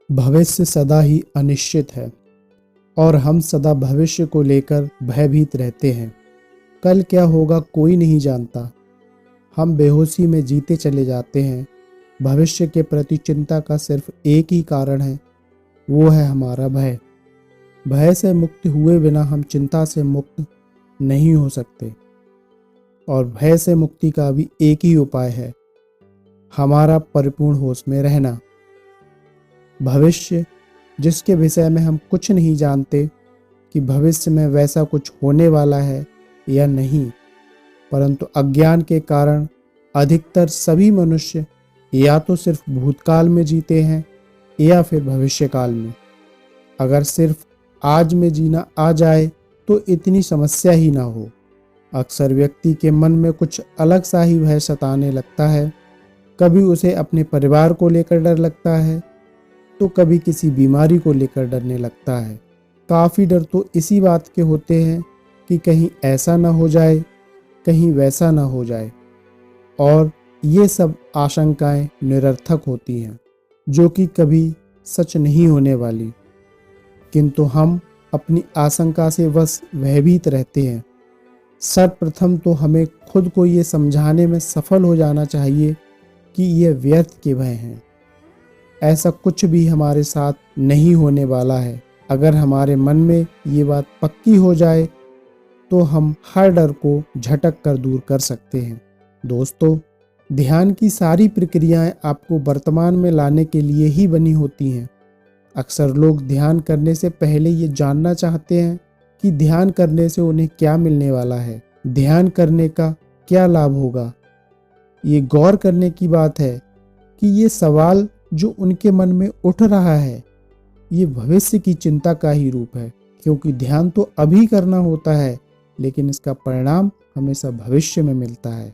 भविष्य सदा ही अनिश्चित है और हम सदा भविष्य को लेकर भयभीत रहते हैं। कल क्या होगा कोई नहीं जानता। हम बेहोशी में जीते चले जाते हैं। भविष्य के प्रति चिंता का सिर्फ एक ही कारण है, वो है हमारा भय। भय से मुक्त हुए बिना हम चिंता से मुक्त नहीं हो सकते। और भय से मुक्ति का भी एक ही उपाय है, हमारा परिपूर्ण होश में रहना। भविष्य जिसके विषय में हम कुछ नहीं जानते कि भविष्य में वैसा कुछ होने वाला है या नहीं, परंतु अज्ञान के कारण अधिकतर सभी मनुष्य या तो सिर्फ भूतकाल में जीते हैं या फिर भविष्य काल में। अगर सिर्फ आज में जीना आ जाए तो इतनी समस्या ही ना हो। अक्सर व्यक्ति के मन में कुछ अलग सा ही भय सताने लगता है। कभी उसे अपने परिवार को लेकर डर लगता है तो कभी किसी बीमारी को लेकर डरने लगता है। काफ़ी डर तो इसी बात के होते हैं कि कहीं ऐसा ना हो जाए, कहीं वैसा ना हो जाए। और ये सब आशंकाएं निरर्थक होती हैं, जो कि कभी सच नहीं होने वाली। किंतु हम अपनी आशंका से बस भयभीत रहते हैं। सर्वप्रथम तो हमें खुद को ये समझाने में सफल हो जाना चाहिए कि ये व्यर्थ के भय हैं। ऐसा कुछ भी हमारे साथ नहीं होने वाला है। अगर हमारे मन में ये बात पक्की हो जाए तो हम हर डर को झटक कर दूर कर सकते हैं। दोस्तों, ध्यान की सारी प्रक्रियाएं आपको वर्तमान में लाने के लिए ही बनी होती हैं। अक्सर लोग ध्यान करने से पहले ये जानना चाहते हैं कि ध्यान करने से उन्हें क्या मिलने वाला है, ध्यान करने का क्या लाभ होगा। ये गौर करने की बात है कि ये सवाल जो उनके मन में उठ रहा है, ये भविष्य की चिंता का ही रूप है। क्योंकि ध्यान तो अभी करना होता है, लेकिन इसका परिणाम हमेशा भविष्य में मिलता है।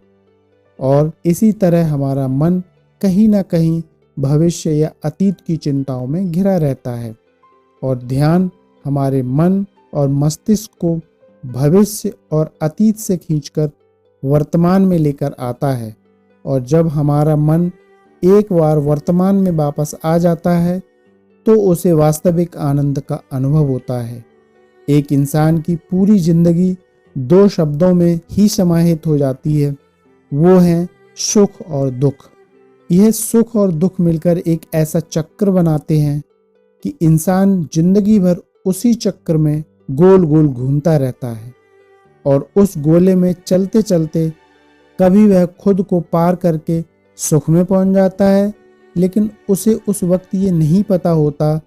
और इसी तरह हमारा मन कहीं ना कहीं भविष्य या अतीत की चिंताओं में घिरा रहता है। और ध्यान हमारे मन और मस्तिष्क को भविष्य और अतीत से खींचकर वर्तमान में लेकर आता है। और जब हमारा मन एक बार वर्तमान में वापस आ जाता है तो उसे वास्तविक आनंद का अनुभव होता है। एक इंसान की पूरी जिंदगी दो शब्दों में ही समाहित हो जाती है, वो है सुख और दुख। यह सुख और दुख मिलकर एक ऐसा चक्र बनाते हैं कि इंसान जिंदगी भर उसी चक्र में गोल गोल घूमता रहता है। और उस गोले में चलते चलते कभी वह खुद को पार करके सुख में पहुंच जाता है, लेकिन उसे उस वक्त ये नहीं पता होता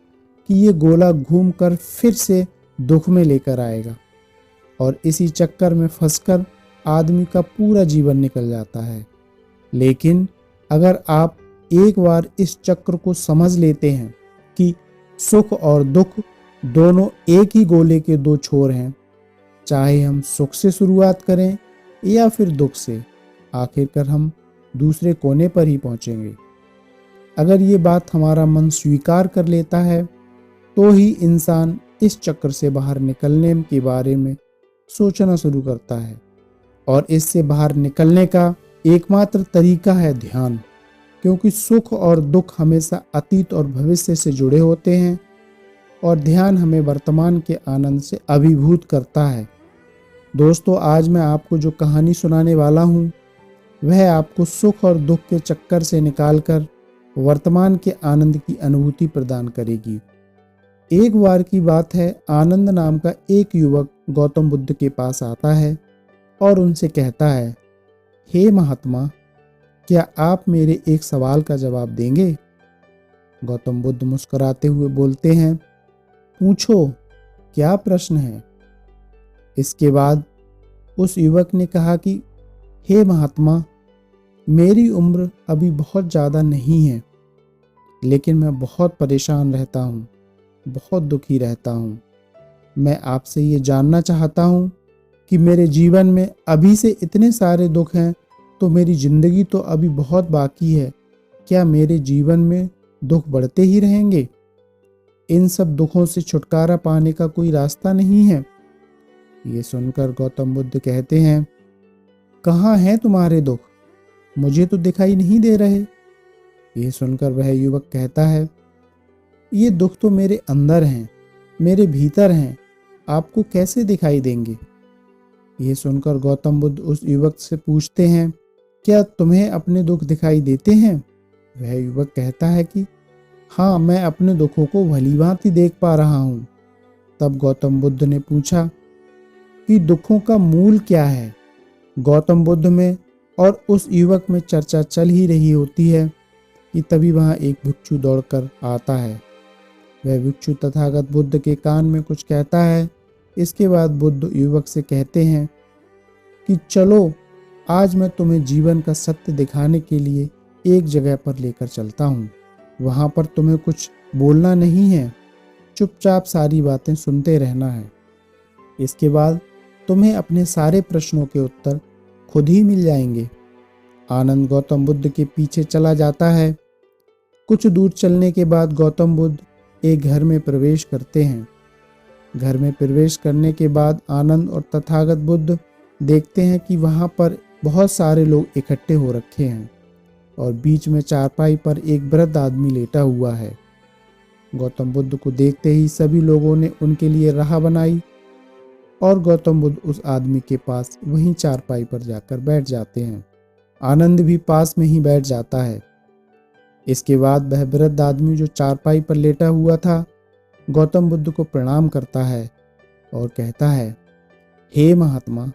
कि ये गोला घूमकर फिर से दुख में लेकर आएगा। और इसी चक्कर में फंसकर आदमी का पूरा जीवन निकल जाता है। लेकिन अगर आप एक बार इस चक्र को समझ लेते हैं कि सुख और दुख दोनों एक ही गोले के दो छोर हैं, चाहे हम सुख से शुरुआत करें या फिर दुख से, आखिरकार हम दूसरे कोने पर ही पहुंचेंगे। अगर ये बात हमारा मन स्वीकार कर लेता है तो ही इंसान इस चक्र से बाहर निकलने के बारे में सोचना शुरू करता है। और इससे बाहर निकलने का एकमात्र तरीका है ध्यान। क्योंकि सुख और दुख हमेशा अतीत और भविष्य से जुड़े होते हैं और ध्यान हमें वर्तमान के आनंद से अभिभूत करता है। दोस्तों, आज मैं आपको जो कहानी सुनाने वाला हूँ वह आपको सुख और दुख के चक्कर से निकालकर वर्तमान के आनंद की अनुभूति प्रदान करेगी। एक बार की बात है, आनंद नाम का एक युवक गौतम बुद्ध के पास आता है और उनसे कहता है, हे महात्मा, क्या आप मेरे एक सवाल का जवाब देंगे? गौतम बुद्ध मुस्कुराते हुए बोलते हैं, पूछो, क्या प्रश्न है? इसके बाद उस युवक ने कहा कि हे महात्मा, मेरी उम्र अभी बहुत ज़्यादा नहीं है, लेकिन मैं बहुत परेशान रहता हूँ, बहुत दुखी रहता हूँ। मैं आपसे ये जानना चाहता हूँ कि मेरे जीवन में अभी से इतने सारे दुख हैं, तो मेरी ज़िंदगी तो अभी बहुत बाकी है। क्या मेरे जीवन में दुख बढ़ते ही रहेंगे? इन सब दुखों से छुटकारा पाने का कोई रास्ता नहीं है? ये सुनकर गौतम बुद्ध कहते हैं, कहाँ हैं तुम्हारे दुख? मुझे तो दिखाई नहीं दे रहे। ये सुनकर वह युवक कहता है, ये दुख तो मेरे अंदर हैं, मेरे भीतर हैं, आपको कैसे दिखाई देंगे? ये सुनकर गौतम बुद्ध उस युवक से पूछते हैं, क्या तुम्हें अपने दुख दिखाई देते हैं? वह युवक कहता है कि हाँ, मैं अपने दुखों को भलीभांति देख पा रहा हूँ। तब गौतम बुद्ध ने पूछा कि दुखों का मूल क्या है? गौतम बुद्ध में और उस युवक में चर्चा चल ही रही होती है कि तभी वहां एक भिक्षु दौड़कर आता है। वह भिक्षु तथागत बुद्ध के कान में कुछ कहता है। इसके बाद बुद्ध युवक से कहते हैं कि चलो, आज मैं तुम्हें जीवन का सत्य दिखाने के लिए एक जगह पर लेकर चलता हूँ। वहां पर तुम्हें कुछ बोलना नहीं है, चुपचाप सारी बातें सुनते रहना है। इसके बाद तुम्हें अपने सारे प्रश्नों के उत्तर खुद ही मिल जाएंगे। आनंद गौतम बुद्ध के पीछे चला जाता है। कुछ दूर चलने के बाद गौतम बुद्ध एक घर में प्रवेश करते हैं। घर में प्रवेश करने के बाद आनंद और तथागत बुद्ध देखते हैं कि वहां पर बहुत सारे लोग इकट्ठे हो रखे हैं और बीच में चारपाई पर एक वृद्ध आदमी लेटा हुआ है। गौतम बुद्ध को देखते ही सभी लोगों ने उनके लिए राह बनाई और गौतम बुद्ध उस आदमी के पास वहीं चारपाई पर जाकर बैठ जाते हैं। आनंद भी पास में ही बैठ जाता है। इसके बाद वह वृद्ध आदमी जो चारपाई पर लेटा हुआ था, गौतम बुद्ध को प्रणाम करता है और कहता है, हे महात्मा,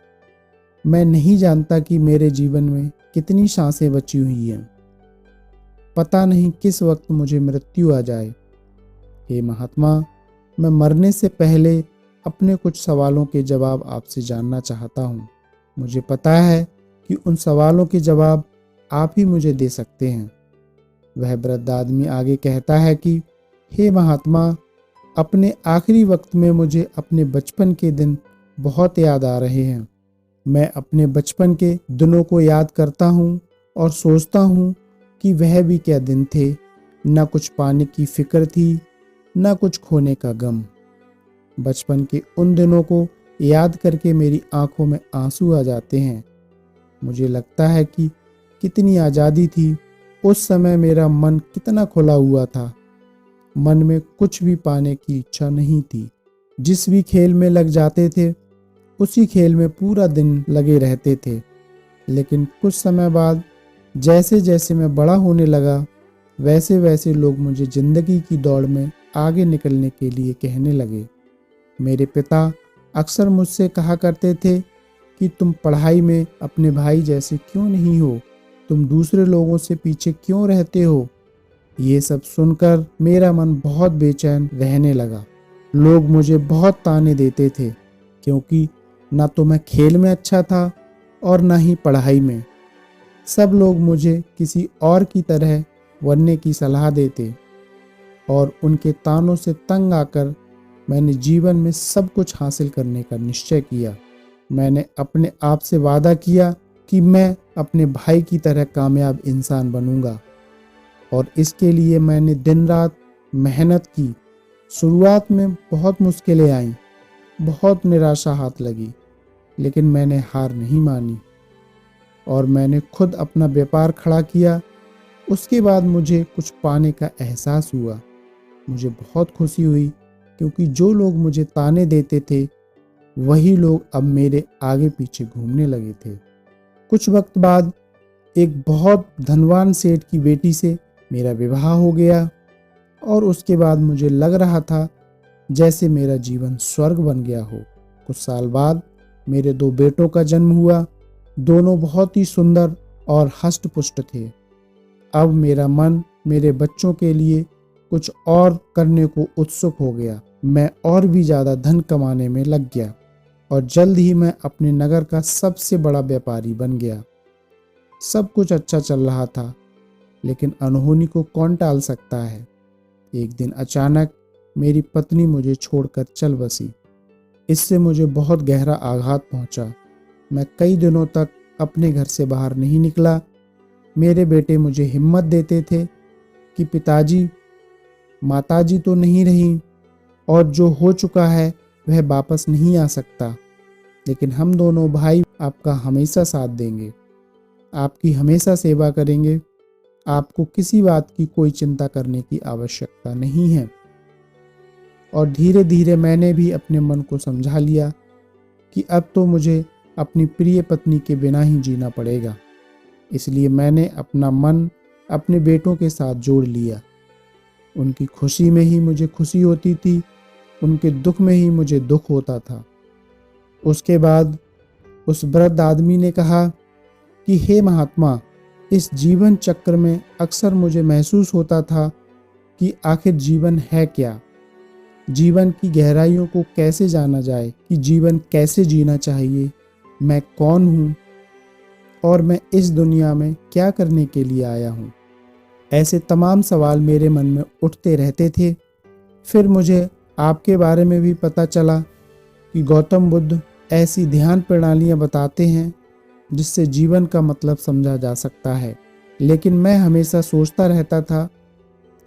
मैं नहीं जानता कि मेरे जीवन में कितनी सांसें बची हुई हैं। पता नहीं किस वक्त मुझे मृत्यु आ जाए। हे महात्मा, मैं मरने से पहले अपने कुछ सवालों के जवाब आपसे जानना चाहता हूँ। मुझे पता है कि उन सवालों के जवाब आप ही मुझे दे सकते हैं। वह वृद्ध आदमी आगे कहता है कि हे महात्मा, अपने आखिरी वक्त में मुझे अपने बचपन के दिन बहुत याद आ रहे हैं। मैं अपने बचपन के दिनों को याद करता हूँ और सोचता हूँ कि वह भी क्या दिन थे। न कुछ पाने की फिक्र थी, न कुछ खोने का गम। बचपन के उन दिनों को याद करके मेरी आंखों में आंसू आ जाते हैं। मुझे लगता है कि कितनी आज़ादी थी। उस समय मेरा मन कितना खुला हुआ था। मन में कुछ भी पाने की इच्छा नहीं थी। जिस भी खेल में लग जाते थे, उसी खेल में पूरा दिन लगे रहते थे। लेकिन कुछ समय बाद जैसे जैसे मैं बड़ा होने लगा, वैसे वैसे लोग मुझे जिंदगी की दौड़ में आगे निकलने के लिए कहने लगे। मेरे पिता अक्सर मुझसे कहा करते थे कि तुम पढ़ाई में अपने भाई जैसे क्यों नहीं हो, तुम दूसरे लोगों से पीछे क्यों रहते हो। ये सब सुनकर मेरा मन बहुत बेचैन रहने लगा। लोग मुझे बहुत ताने देते थे, क्योंकि ना तो मैं खेल में अच्छा था और ना ही पढ़ाई में। सब लोग मुझे किसी और की तरह बनने की सलाह देते और उनके तानों से तंग आकर मैंने जीवन में सब कुछ हासिल करने का निश्चय किया। मैंने अपने आप से वादा किया कि मैं अपने भाई की तरह कामयाब इंसान बनूंगा और इसके लिए मैंने दिन रात मेहनत की। शुरुआत में बहुत मुश्किलें आईं, बहुत निराशा हाथ लगी, लेकिन मैंने हार नहीं मानी और मैंने खुद अपना व्यापार खड़ा किया। उसके बाद मुझे कुछ पाने का एहसास हुआ। मुझे बहुत खुशी हुई, क्योंकि जो लोग मुझे ताने देते थे वही लोग अब मेरे आगे पीछे घूमने लगे थे। कुछ वक्त बाद एक बहुत धनवान सेठ की बेटी से मेरा विवाह हो गया और उसके बाद मुझे लग रहा था जैसे मेरा जीवन स्वर्ग बन गया हो। कुछ साल बाद मेरे 2 बेटों का जन्म हुआ। दोनों बहुत ही सुंदर और हष्ट-पुष्ट थे। अब मेरा मन मेरे बच्चों के लिए कुछ और करने को उत्सुक हो गया। मैं और भी ज़्यादा धन कमाने में लग गया और जल्द ही मैं अपने नगर का सबसे बड़ा व्यापारी बन गया। सब कुछ अच्छा चल रहा था, लेकिन अनहोनी को कौन टाल सकता है। एक दिन अचानक मेरी पत्नी मुझे छोड़कर चल बसी। इससे मुझे बहुत गहरा आघात पहुंचा। मैं कई दिनों तक अपने घर से बाहर नहीं निकला। मेरे बेटे मुझे हिम्मत देते थे कि पिताजी, माताजी तो नहीं रही और जो हो चुका है वह वापस नहीं आ सकता, लेकिन हम दोनों भाई आपका हमेशा साथ देंगे, आपकी हमेशा सेवा करेंगे। आपको किसी बात की कोई चिंता करने की आवश्यकता नहीं है। और धीरे धीरे मैंने भी अपने मन को समझा लिया कि अब तो मुझे अपनी प्रिय पत्नी के बिना ही जीना पड़ेगा। इसलिए मैंने अपना मन अपने बेटों के साथ जोड़ लिया। उनकी खुशी में ही मुझे खुशी होती थी, उनके दुख में ही मुझे दुख होता था। उसके बाद उस वृद्ध आदमी ने कहा कि हे महात्मा, इस जीवन चक्र में अक्सर मुझे महसूस होता था कि आखिर जीवन है क्या, जीवन की गहराइयों को कैसे जाना जाए, कि जीवन कैसे जीना चाहिए, मैं कौन हूँ और मैं इस दुनिया में क्या करने के लिए आया हूँ। ऐसे तमाम सवाल मेरे मन में उठते रहते थे। फिर मुझे आपके बारे में भी पता चला कि गौतम बुद्ध ऐसी ध्यान प्रणालियाँ बताते हैं जिससे जीवन का मतलब समझा जा सकता है। लेकिन मैं हमेशा सोचता रहता था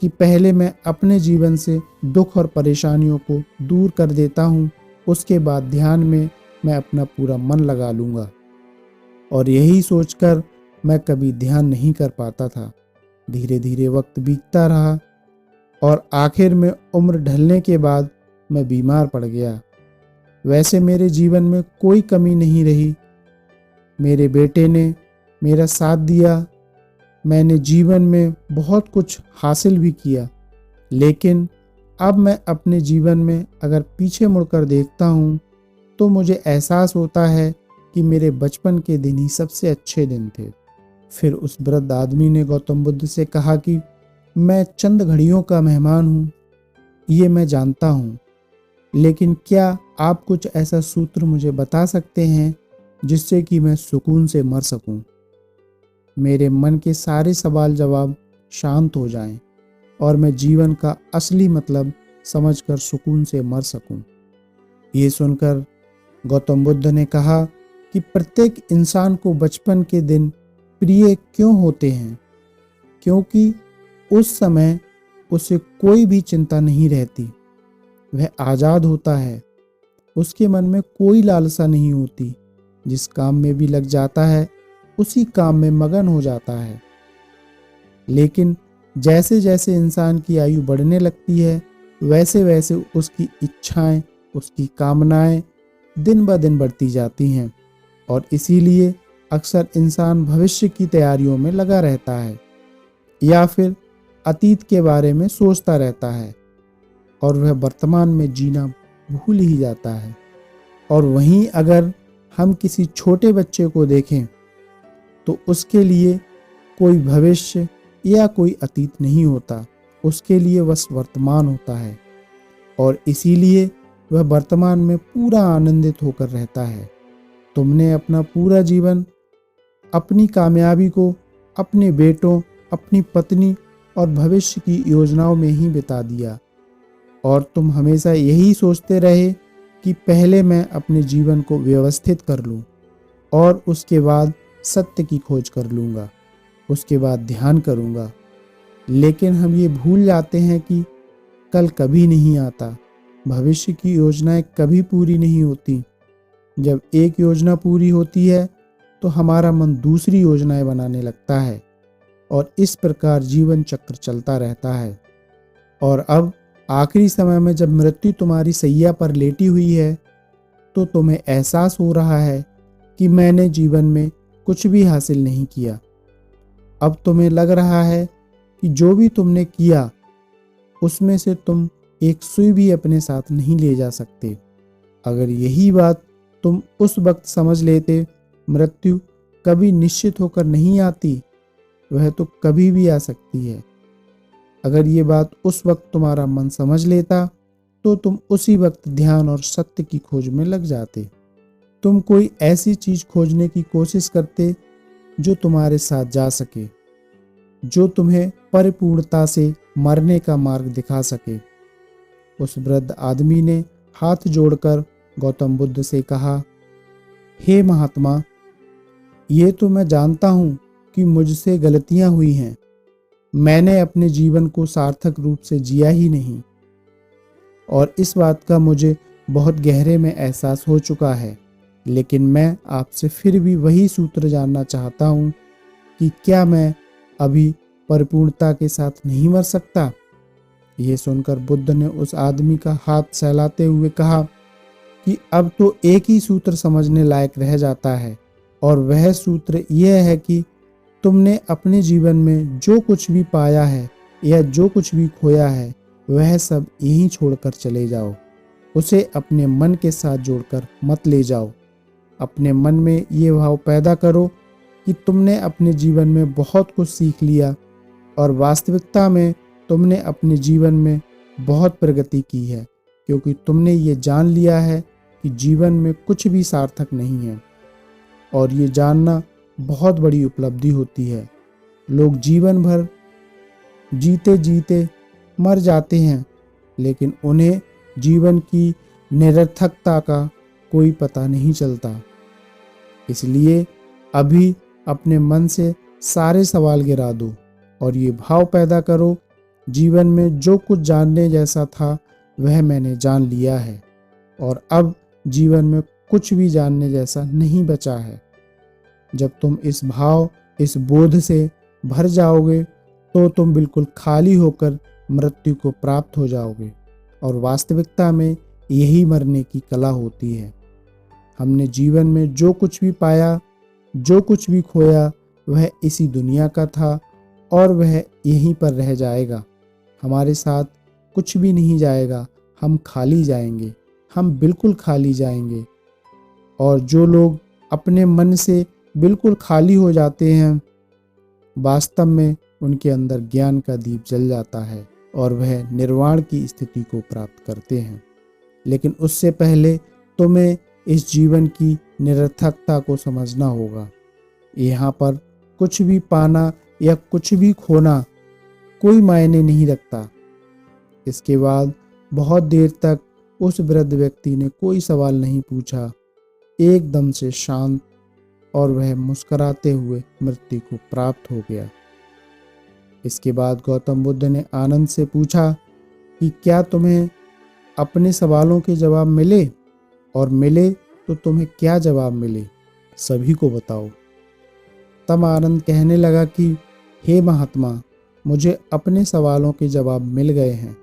कि पहले मैं अपने जीवन से दुख और परेशानियों को दूर कर देता हूँ, उसके बाद ध्यान में मैं अपना पूरा मन लगा लूँगा। और यही सोचकर मैं कभी ध्यान नहीं कर पाता था। धीरे धीरे वक्त बीतता रहा और आखिर में उम्र ढलने के बाद मैं बीमार पड़ गया। वैसे मेरे जीवन में कोई कमी नहीं रही। मेरे बेटे ने मेरा साथ दिया, मैंने जीवन में बहुत कुछ हासिल भी किया। लेकिन अब मैं अपने जीवन में अगर पीछे मुड़कर देखता हूँ तो मुझे एहसास होता है कि मेरे बचपन के दिन ही सबसे अच्छे दिन थे। फिर उस वृद्ध आदमी ने गौतम बुद्ध से कहा कि मैं चंद घड़ियों का मेहमान हूँ, ये मैं जानता हूँ, लेकिन क्या आप कुछ ऐसा सूत्र मुझे बता सकते हैं जिससे कि मैं सुकून से मर सकूं, मेरे मन के सारे सवाल जवाब शांत हो जाएं और मैं जीवन का असली मतलब समझकर सुकून से मर सकूं। ये सुनकर गौतम बुद्ध ने कहा कि प्रत्येक इंसान को बचपन के दिन प्रिय क्यों होते हैं, क्योंकि उस समय उसे कोई भी चिंता नहीं रहती, वह आज़ाद होता है, उसके मन में कोई लालसा नहीं होती, जिस काम में भी लग जाता है उसी काम में मगन हो जाता है। लेकिन जैसे जैसे इंसान की आयु बढ़ने लगती है वैसे वैसे उसकी इच्छाएं, उसकी कामनाएं दिन ब दिन बढ़ती जाती हैं और इसीलिए अक्सर इंसान भविष्य की तैयारियों में लगा रहता है या फिर अतीत के बारे में सोचता रहता है और वह वर्तमान में जीना भूल ही जाता है। और वहीं अगर हम किसी छोटे बच्चे को देखें तो उसके लिए कोई भविष्य या कोई अतीत नहीं होता, उसके लिए बस वर्तमान होता है और इसीलिए वह वर्तमान में पूरा आनंदित होकर रहता है। तुमने अपना पूरा जीवन अपनी कामयाबी को अपने बेटों, अपनी पत्नी और भविष्य की योजनाओं में ही बिता दिया और तुम हमेशा यही सोचते रहे कि पहले मैं अपने जीवन को व्यवस्थित कर लूं और उसके बाद सत्य की खोज कर लूँगा, उसके बाद ध्यान करूँगा। लेकिन हम ये भूल जाते हैं कि कल कभी नहीं आता, भविष्य की योजनाएं कभी पूरी नहीं होती। जब एक योजना पूरी होती है तो हमारा मन दूसरी योजनाएं बनाने लगता है और इस प्रकार जीवन चक्र चलता रहता है। और अब आखिरी समय में जब मृत्यु तुम्हारी सैया पर लेटी हुई है तो तुम्हें एहसास हो रहा है कि मैंने जीवन में कुछ भी हासिल नहीं किया। अब तुम्हें लग रहा है कि जो भी तुमने किया उसमें से तुम एक सुई भी अपने साथ नहीं ले जा सकते। अगर यही बात तुम उस वक्त समझ लेते, मृत्यु कभी निश्चित होकर नहीं आती, वह तो कभी भी आ सकती है। अगर ये बात उस वक्त तुम्हारा मन समझ लेता तो तुम उसी वक्त ध्यान और सत्य की खोज में लग जाते। तुम कोई ऐसी चीज खोजने की कोशिश करते जो तुम्हारे साथ जा सके, जो तुम्हें परिपूर्णता से मरने का मार्ग दिखा सके। उस वृद्ध आदमी ने हाथ जोड़कर गौतम बुद्ध से कहा, हे महात्मा, ये तो मैं जानता हूँ कि मुझसे गलतियाँ हुई हैं, मैंने अपने जीवन को सार्थक रूप से जिया ही नहीं और इस बात का मुझे बहुत गहरे में एहसास हो चुका है। लेकिन मैं आपसे फिर भी वही सूत्र जानना चाहता हूँ कि क्या मैं अभी परिपूर्णता के साथ नहीं मर सकता? ये सुनकर बुद्ध ने उस आदमी का हाथ सहलाते हुए कहा कि अब तो एक ही सूत्र समझने लायक रह जाता है, और वह सूत्र यह है कि तुमने अपने जीवन में जो कुछ भी पाया है या जो कुछ भी खोया है, वह सब यहीं छोड़कर चले जाओ। उसे अपने मन के साथ जोड़कर मत ले जाओ। अपने मन में ये भाव पैदा करो कि तुमने अपने जीवन में बहुत कुछ सीख लिया, और वास्तविकता में तुमने अपने जीवन में बहुत प्रगति की है, क्योंकि तुमने ये जान लिया है कि जीवन में कुछ भी सार्थक नहीं है। और ये जानना बहुत बड़ी उपलब्धि होती है। लोग जीवन भर जीते जीते मर जाते हैं, लेकिन उन्हें जीवन की निरर्थकता का कोई पता नहीं चलता। इसलिए अभी अपने मन से सारे सवाल गिरा दो और ये भाव पैदा करो, जीवन में जो कुछ जानने जैसा था वह मैंने जान लिया है, और अब जीवन में कुछ भी जानने जैसा नहीं बचा है। जब तुम इस भाव, इस बोध से भर जाओगे तो तुम बिल्कुल खाली होकर मृत्यु को प्राप्त हो जाओगे, और वास्तविकता में यही मरने की कला होती है। हमने जीवन में जो कुछ भी पाया, जो कुछ भी खोया, वह इसी दुनिया का था और वह यहीं पर रह जाएगा। हमारे साथ कुछ भी नहीं जाएगा, हम खाली जाएंगे, हम बिल्कुल खाली जाएंगे। और जो लोग अपने मन से बिल्कुल खाली हो जाते हैं, वास्तव में उनके अंदर ज्ञान का दीप जल जाता है और वह निर्वाण की स्थिति को प्राप्त करते हैं। लेकिन उससे पहले तुम्हें इस जीवन की निरर्थकता को समझना होगा। यहाँ पर कुछ भी पाना या कुछ भी खोना कोई मायने नहीं रखता। इसके बाद बहुत देर तक उस वृद्ध व्यक्ति ने कोई सवाल नहीं पूछा, एकदम से शांत, और वह मुस्कुराते हुए मृत्यु को प्राप्त हो गया। इसके बाद गौतम बुद्ध ने आनंद से पूछा कि क्या तुम्हें अपने सवालों के जवाब मिले, और मिले तो तुम्हें क्या जवाब मिले, सभी को बताओ। तब आनंद कहने लगा कि हे महात्मा, मुझे अपने सवालों के जवाब मिल गए हैं।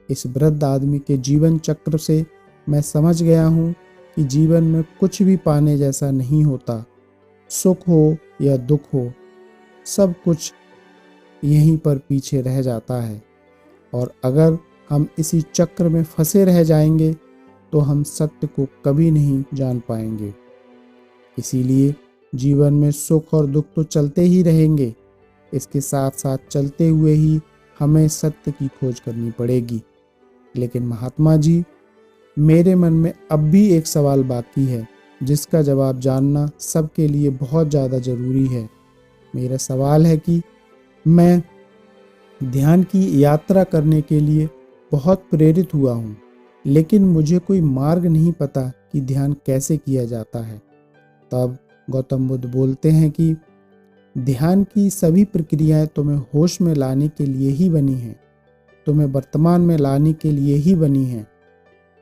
इस वृद्ध आदमी के जीवन चक्र से मैं समझ गया हूँ कि जीवन में कुछ भी पाने जैसा नहीं होता। सुख हो या दुख हो, सब कुछ यहीं पर पीछे रह जाता है, और अगर हम इसी चक्र में फंसे रह जाएंगे तो हम सत्य को कभी नहीं जान पाएंगे। इसीलिए जीवन में सुख और दुख तो चलते ही रहेंगे, इसके साथ साथ चलते हुए ही हमें सत्य की खोज करनी पड़ेगी। लेकिन महात्मा जी, मेरे मन में अब भी एक सवाल बाकी है जिसका जवाब जानना सबके लिए बहुत ज़्यादा ज़रूरी है। मेरा सवाल है कि मैं ध्यान की यात्रा करने के लिए बहुत प्रेरित हुआ हूँ, लेकिन मुझे कोई मार्ग नहीं पता कि ध्यान कैसे किया जाता है। तब गौतम बुद्ध बोलते हैं कि ध्यान की सभी प्रक्रियाएं तुम्हें होश में लाने के लिए ही बनी हैं, तुम्हें वर्तमान में लाने के लिए ही बनी हैं।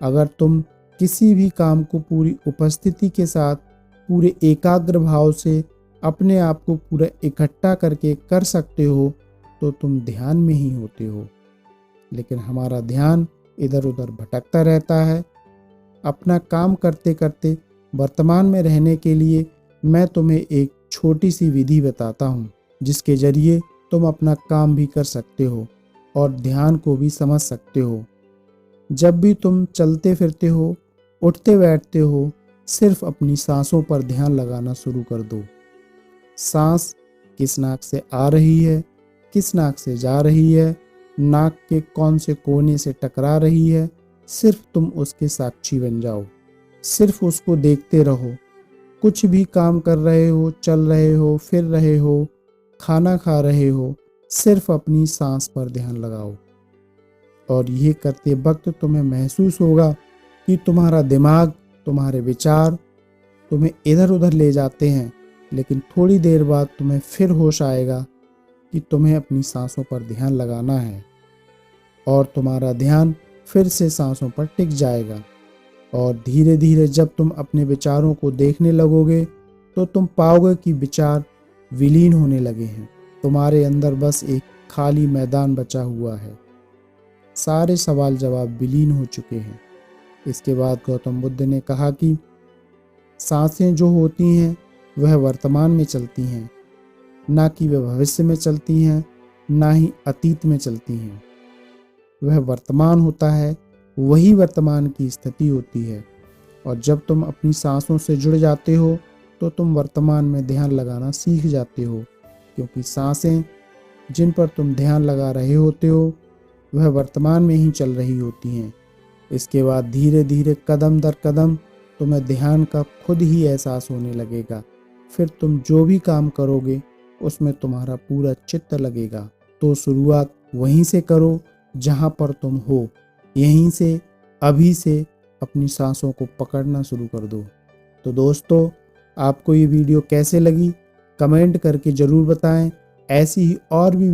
अगर तुम किसी भी काम को पूरी उपस्थिति के साथ, पूरे एकाग्र भाव से अपने आप को पूरा इकट्ठा करके कर सकते हो तो तुम ध्यान में ही होते हो। लेकिन हमारा ध्यान इधर उधर भटकता रहता है। अपना काम करते करते वर्तमान में रहने के लिए मैं तुम्हें एक छोटी सी विधि बताता हूँ, जिसके जरिए तुम अपना काम भी कर सकते हो और ध्यान को भी समझ सकते हो। जब भी तुम चलते फिरते हो, उठते बैठते हो, सिर्फ अपनी सांसों पर ध्यान लगाना शुरू कर दो। सांस किस नाक से आ रही है, किस नाक से जा रही है, नाक के कौन से कोने से टकरा रही है, सिर्फ तुम उसके साक्षी बन जाओ। सिर्फ उसको देखते रहो। कुछ भी काम कर रहे हो, चल रहे हो, फिर रहे हो, खाना खा रहे हो, सिर्फ अपनी सांस पर ध्यान लगाओ। और ये करते वक्त तुम्हें महसूस होगा कि तुम्हारा दिमाग, तुम्हारे विचार तुम्हें इधर उधर ले जाते हैं, लेकिन थोड़ी देर बाद तुम्हें फिर होश आएगा कि तुम्हें अपनी सांसों पर ध्यान लगाना है, और तुम्हारा ध्यान फिर से सांसों पर टिक जाएगा। और धीरे धीरे जब तुम अपने विचारों को देखने लगोगे तो तुम पाओगे कि विचार विलीन होने लगे हैं। तुम्हारे अंदर बस एक खाली मैदान बचा हुआ है। सारे सवाल जवाब विलीन हो चुके हैं। इसके बाद गौतम बुद्ध ने कहा कि सांसें जो होती हैं वह वर्तमान में चलती हैं, ना कि वह भविष्य में चलती हैं, ना ही अतीत में चलती हैं। वह वर्तमान होता है, वही वर्तमान की स्थिति होती है। और जब तुम अपनी सांसों से जुड़ जाते हो तो तुम वर्तमान में ध्यान लगाना सीख जाते हो, क्योंकि सांसें जिन पर तुम ध्यान लगा रहे होते हो वह वर्तमान में ही चल रही होती हैं। इसके बाद धीरे धीरे कदम दर कदम तुम्हें ध्यान का खुद ही एहसास होने लगेगा। फिर तुम जो भी काम करोगे उसमें तुम्हारा पूरा चित्त लगेगा। तो शुरुआत वहीं से करो जहाँ पर तुम हो। यहीं से, अभी से अपनी सांसों को पकड़ना शुरू कर दो। तो दोस्तों, आपको ये वीडियो कैसे लगी कमेंट करके ज़रूर बताएं। ऐसी ही और भी